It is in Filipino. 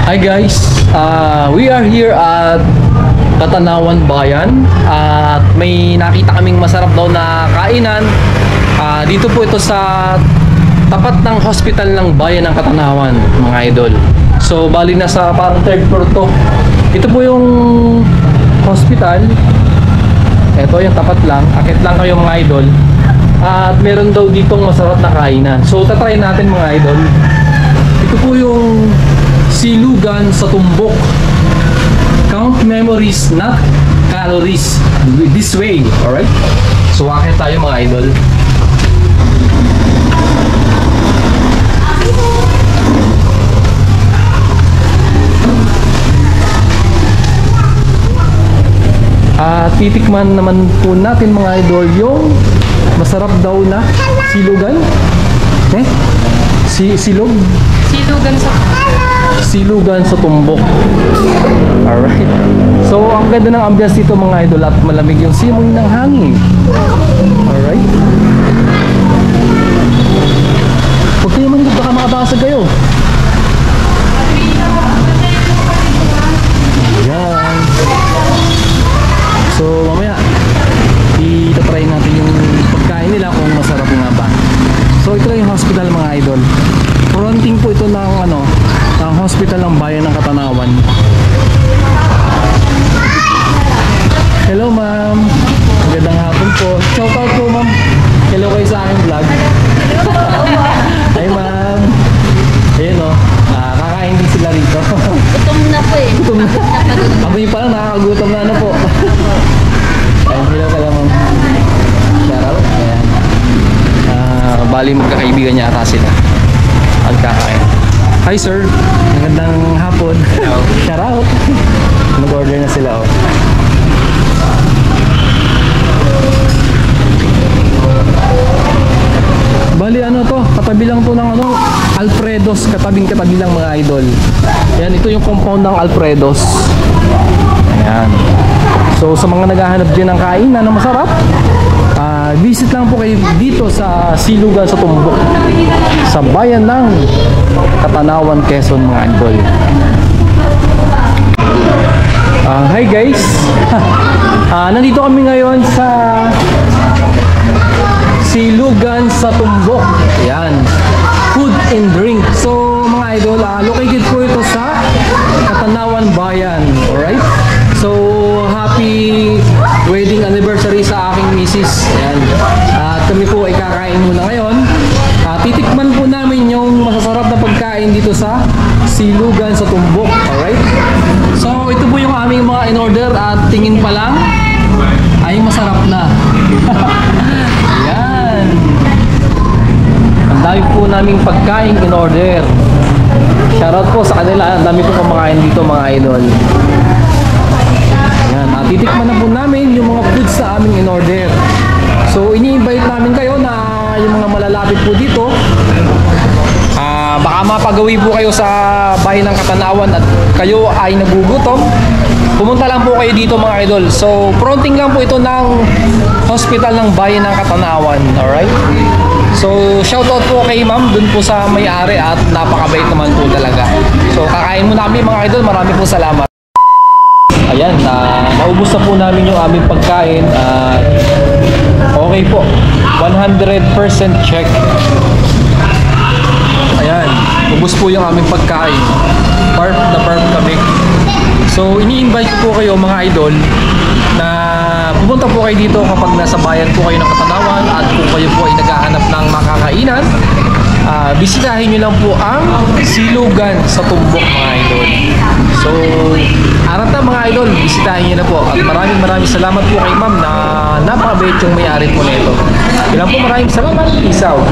Hi guys, we are here at Katanawan Bayan at may nakita kaming masarap daw na kainan. Dito po ito sa tapat ng hospital ng Bayan ng Katanawan, mga idol. So bali na sa parang third floor to. Ito po yung hospital. Ito yung tapat lang, akit lang kayo mga idol. At meron daw ditong masarap na kainan. So tatry natin mga idol. Ito po yung silugan sa tumbok. Count memories, not calories. This way, alright? So akit tayo mga idol. Titikman naman po natin mga idol yung masarap daw na silugan. Silog? Silugan sa tumbok. Alright. So ang ganda ng ambiance dito mga idol at malamig yung simoy ng hangin. Alright. Huwag kayo man, baka makabasag kayo. Ayan. So mamaya itatry natin yung pagkain nila kung masarap nga ba. So ito yung hospital mga idol. Fronting po ito ng ng hospital ng Bayan ng Katanawan. Hello ma'am. Magandang hapon po. Shout out po ma'am. Hello kayo sa aking vlog. Hi ma'am. Ayun o. Kakain din sila rito. Gutom na po eh. Gutom na. Amoy pa lang nakakagutom na po. Ayun, hello ka lang ma'am. Shout out. Ayan. Bali magkakaibigan niya ata sila. Pagkakain. Hi sir. Magandang hapon. Hello. Shout out. Nag-order na sila oh. Bali to, katabi lang to ng Alfredos, katabing-katabi lang mga idol. Yan, ito yung compound ng Alfredos. Ayan. So sa mga naghahanap din ng kainan na masarap, visit lang po kayo dito sa Silugan sa Tumbok, sa Bayan ng Katanawan, Quezon mga idol. Hi guys. Nandito kami ngayon sa Silugan sa Tumbok. Ayan. Food and drink. So mga idol, located po ito sa Katanawan Bayan. Alright? So happy wedding anniversary sa aking misis. Ayan. At kami po ay kakain muna ngayon. Titikman po namin yung masasarap na pagkain dito sa Silugan sa Tumbok. Alright? So ito po yung aming mga in-order at tingin pa lang ay masarap na. Ayan. Ang dami po naming pagkain in-order. Shoutout po sa kanila. Ang dami po kumakain dito mga idol. Ayan. Titikman na po namin yung mga foods sa aming in-order. So ini-invite namin kayo na yung mga malalapit po dito. Baka mapagawi po kayo sa Bayan ng Katanawan at kayo ay nagugutom, pumunta lang po kayo dito mga idol. So fronting lang po ito ng hospital ng Bayan ng Katanawan. Alright? So shoutout po kay ma'am dun po sa may-ari at napakabait naman po talaga. So kakain muna kami mga idol. Marami po salamat. Ayan, naubos na po namin yung aming pagkain. Okay po, 100% check. Ayan, ubos po yung aming pagkain. Barf na barf kami. So ini-invite po kayo mga idol na pumunta po kayo dito kapag nasa bayan po kayo ng Katanawan at kung kayo po ay naghahanap ng makakainan, bisitahin nyo lang po ang Silugan sa Tumbok mga idol. So arata mga idol, bisitahin nyo na po at maraming salamat po kay ma'am na napakabait yung may-ari po nito. Yun lang po, maraming salamat. Peace out.